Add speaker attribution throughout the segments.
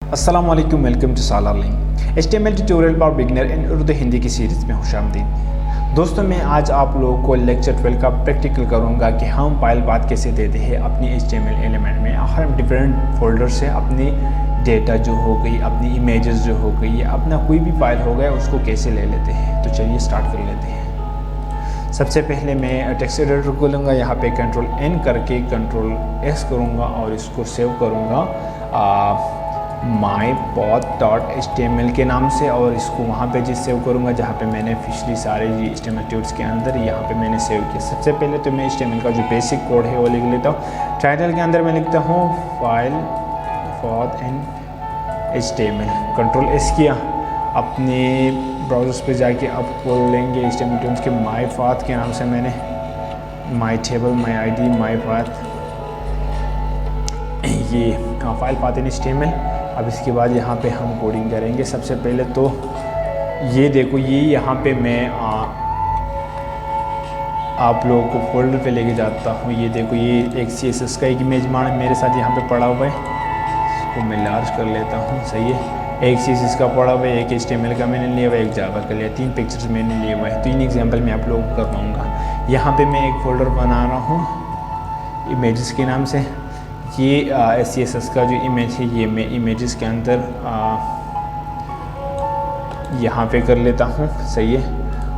Speaker 1: अस्सलाम वालेकुम, welcome to Salar Link. HTML tutorial for beginner in Urdu Hindi की सीरीज़ में खुशामदीद। दोस्तों, मैं आज आप लोगों को लेक्चर 12 का प्रैक्टिकल करूंगा कि हम फाइल पाथ कैसे देते हैं अपनी HTML एलिमेंट में। हम डिफरेंट फोल्डर से अपनी डेटा जो हो गई, अपनी इमेजेस जो हो गई, अपना कोई भी फाइल हो गया उसको कैसे ले लेते हैं। तो चलिए स्टार्ट कर लेते हैं। सबसे पहले मैं टेक्स्ट एडिटर को लूँगा, यहाँ पे Ctrl+N करके Ctrl+S करूँगा और इसको सेव करूँगा mypath.html के नाम से, और इसको वहाँ पे जिस सेव करूँगा जहाँ पे मैंने पिछली सारे HTML ट्यूट्स के अंदर यहाँ पे मैंने सेव किया। सबसे पहले तो मैं HTML का जो बेसिक कोड है वो लिख लेता हूँ। टाइटल के अंदर मैं लिखता हूँ file path and HTML। Ctrl+S किया, अपने ब्राउज़र्स पे जाके अब खोल लेंगे HTML ट्यूट्स के mypath के नाम से मैंने mytable, myid, mypath, ये फाइल पाथ एंड HTML। अब इसके बाद यहाँ पे हम कोडिंग करेंगे। सबसे पहले तो ये देखो, ये यहाँ पे मैं आप लोगों को फोल्डर पे लेके जाता हूँ। ये देखो, ये एक CSS का एक इमेज मेरे साथ यहाँ पे पड़ा हुआ है। इसको मैं लार्ज कर लेता हूँ, सही है। एक CSS का पड़ा हुआ है, एक HTML का मैंने लिया हुआ है, एक जावा का लिया, 3 पिक्चर्स मैंने लिए हुए हैं। 3 एग्जाम्पल मैं आप लोगों को करवाऊँगा। यहाँ पर मैं एक फ़ोल्डर बना रहा हूँ इमेजेस के नाम से। ये CSS का जो इमेज है ये मैं इमेजेस के अंदर यहाँ पे कर लेता हूँ, सही है।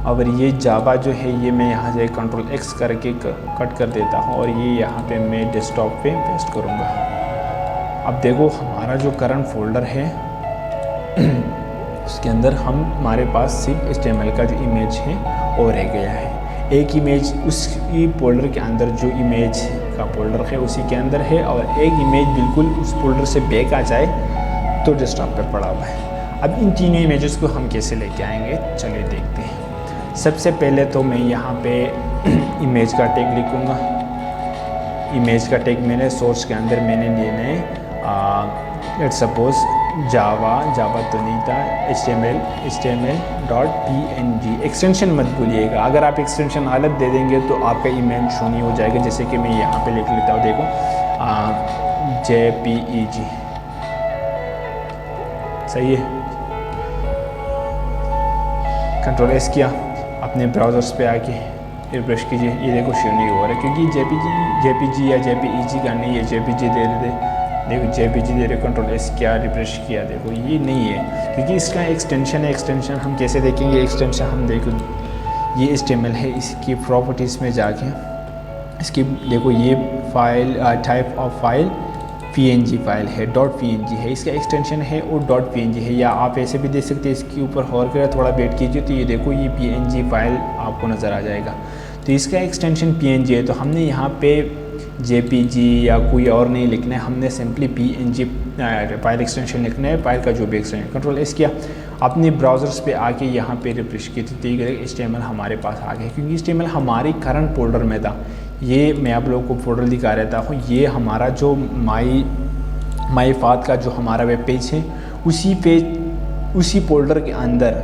Speaker 1: और ये जावा जो है ये मैं यहाँ से Ctrl+X करके कट कर देता हूँ और ये यहाँ पे मैं डेस्कटॉप पे पेस्ट करूँगा। अब देखो, हमारा जो करंट फोल्डर है उसके अंदर हमारे पास सिर्फ HTML का जो इमेज है वो रह गया है। एक इमेज उसी फोल्डर के अंदर, जो इमेज का फोल्डर है उसी के अंदर है, और एक इमेज बिल्कुल उस फोल्डर से बैक आ जाए तो डेस्कटॉप पे पड़ा हुआ है। अब इन तीनों इमेजेस को हम कैसे लेके आएंगे, चलिए देखते हैं। सबसे पहले तो मैं यहाँ पे इमेज का टैग लिखूँगा। इमेज का टैग मैंने सोर्स के अंदर मैंने लेना है लेट्स सपोज जावा तो नहीं था, HTML.png। एक्सटेंशन मत भूलिएगा, अगर आप एक्सटेंशन अलग दे देंगे तो आपका इमेज शो नहीं हो जाएगा। जैसे कि मैं यहाँ पे लिख लेता हूँ, देखो JPEG, सही है। Ctrl+S किया, अपने ब्राउज़र्स पे आके रिफ्रेश कीजिए। ये देखो शो नहीं हो रहा है क्योंकि JPG या JPEG का नहीं है, JPG दे देते। देखो JPG दे रहे, Ctrl+S किया, रिफ्रेश किया, देखो ये नहीं है क्योंकि इसका एक्सटेंशन है। एक्सटेंशन हम कैसे देखेंगे? एक्सटेंशन हम देखो, ये HTML है, इसकी प्रॉपर्टीज़ में जाके इसकी देखो, ये file type of file PNG file है, .png है, इसका एक्सटेंशन है और .png है। या आप ऐसे भी देख सकते हैं, इसके ऊपर होर कर थोड़ा वेट कीजिए तो ये देखो, ये PNG फाइल आपको नज़र आ जाएगा। तो इसका एक्सटेंशन PNG है, तो हमने यहाँ पे JPG या कोई और नहीं लिखना है, हमने सिंपली PNG फाइल एक्सटेंशन लिखना है, फाइल का जो भी एक्सटेंशन। Ctrl+S किया, अपने ब्राउज़र्स पे आके यहाँ पे रिफ्रेश की तो HTML हमारे पास आ गया, क्योंकि HTML हमारी करंट फोल्डर में था। ये मैं आप लोगों को फोल्डर दिखा रहता हूँ। ये हमारा जो mypath का जो हमारा वेब पेज है, उसी फोल्डर के अंदर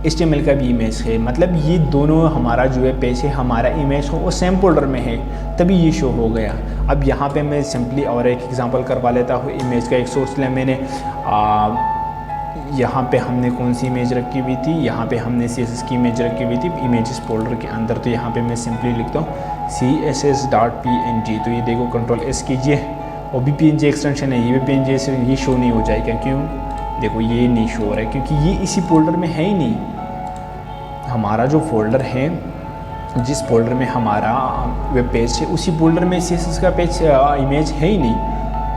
Speaker 1: HTML का भी इमेज है। मतलब ये दोनों हमारा जो है पेज है, हमारा इमेज हो वो सेम फोल्डर में है, तभी ये शो हो गया। अब यहाँ पे मैं सिंपली और एक एग्जांपल करवा लेता हूँ। इमेज का एक सोर्स लिया मैंने, यहाँ पे हमने कौन सी इमेज रखी हुई थी, यहाँ पे हमने CSS की इमेज रखी हुई थी इमेजेस फोल्डर के अंदर। तो यहाँ पे मैं सिंपली लिखता हूँ CSS.png। तो ये देखो, Ctrl+S कीजिए, और भी PNG एक्सटेंशन है, ये भी PNG से ये शो नहीं हो जाएगा। क्यों? देखो ये नहीं शो हो रहा है क्योंकि ये इसी फोल्डर में है ही नहीं। हमारा जो फोल्डर है, जिस फोल्डर में हमारा वेब पेज है, उसी फोल्डर में CSS का पेज इमेज है ही नहीं।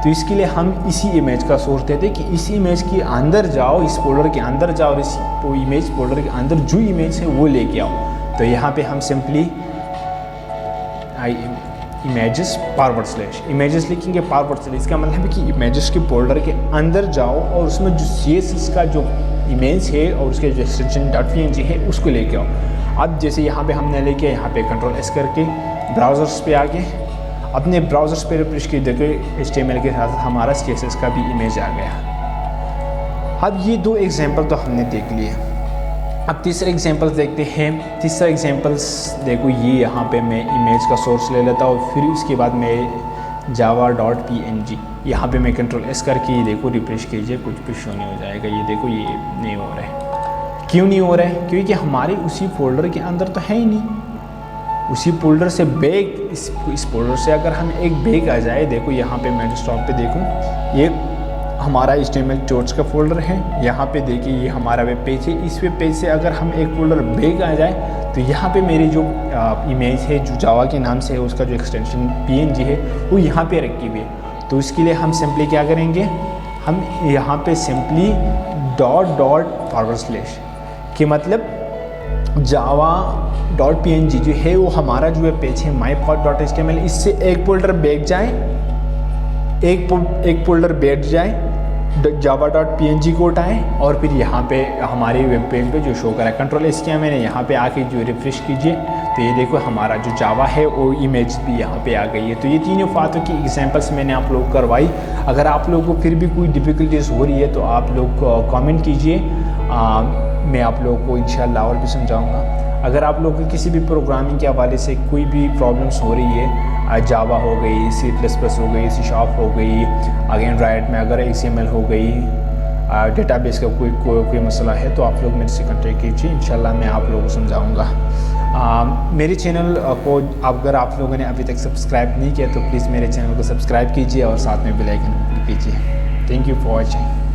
Speaker 1: तो इसके लिए हम इसी इमेज का सोर्स देते कि इस इमेज के अंदर जाओ, इस फोल्डर के अंदर जाओ और इस इमेज फोल्डर के अंदर जो इमेज है वो लेके आओ। तो यहाँ पे हम सिंपली इमेजेस लिखेंगे /, इसका मतलब है कि इमेजेस के फोल्डर के अंदर जाओ और उसमें जो CSS का जो इमेज है और उसके जो एक्सटेंशन .png है उसको लेके आओ। अब जैसे यहाँ पे हमने लेके, यहाँ पे Ctrl+S करके ब्राउज़र्स पे आके अपने ब्राउज़र्स पे रिफ्रेश की, देखो HTML के साथ हमारा CSS का भी इमेज आ गया। अब ये 2 एग्जांपल तो हमने देख लिए। अब तीसरा एग्जांपल देखते हैं। तीसरा एग्जांपल्स देखो, ये यहाँ पे मैं इमेज का सोर्स ले लेता हूँ, फिर उसके बाद मैं java.png यहाँ पे मैं कंट्रोल एस करके ये देखो रिफ्रेश कीजिए, कुछ भी शो नहीं हो जाएगा। ये देखो ये नहीं हो रहा है। क्यों नहीं हो रहा है? क्योंकि हमारे उसी फोल्डर के अंदर तो है ही नहीं। उसी फोल्डर से बैग इस फोल्डर से अगर हम एक बैग आ जाए, देखो यहाँ पे मैं डेस्कटॉप पे देखूँ, ये हमारा HTML टूल्स का फोल्डर है। यहाँ पे देखिए ये हमारा वेब पेज है। इस वेब पेज से अगर हम एक फोल्डर बैग आ जाए तो यहाँ पे मेरी जो इमेज है जो जावा के नाम से है, उसका जो एक्सटेंशन PNG है वो यहाँ पे रखी हुई है। तो इसके लिए हम सिंपली क्या करेंगे, हम यहाँ पे सिंपली $/ कि मतलब java.png जो है वो हमारा जो वेब पेज है mypod.html, इससे एक फोल्डर बैग जाए, एक फोल्डर बैठ जाए, java.png को उठाएँ और फिर यहाँ पे हमारे वेब पेज पे जो शो करा है। कंट्रोल एस किया मैंने, यहाँ पे आके जो रिफ्रेश कीजिए तो ये देखो हमारा जो जावा है वो इमेज भी यहाँ पे आ गई है। तो ये तीनों बातों की एग्जांपल्स मैंने आप लोग करवाई। अगर आप लोगों को फिर भी कोई डिफ़िकल्टीज हो रही है तो आप लोग कमेंट कीजिए, मैं आप लोगों को इंशाल्लाह और भी समझाऊँगा। अगर आप लोगों को किसी भी प्रोग्रामिंग के हवाले से कोई भी प्रॉब्लम्स हो रही है, जावा हो गई, C++ हो गई, C# हो गई, आगे एंड्रॉयड में अगर XML हो गई, डेटाबेस का कोई मसला है तो आप लोग मेरे से कॉन्टेक्ट कीजिए, इंशाल्लाह मैं आप लोगों को समझाऊंगा। मेरे चैनल को अगर आप लोगों ने अभी तक सब्सक्राइब नहीं किया तो प्लीज़ मेरे चैनल को सब्सक्राइब कीजिए और साथ में बेल आइकन क्लिक कीजिए। Thank you for watching.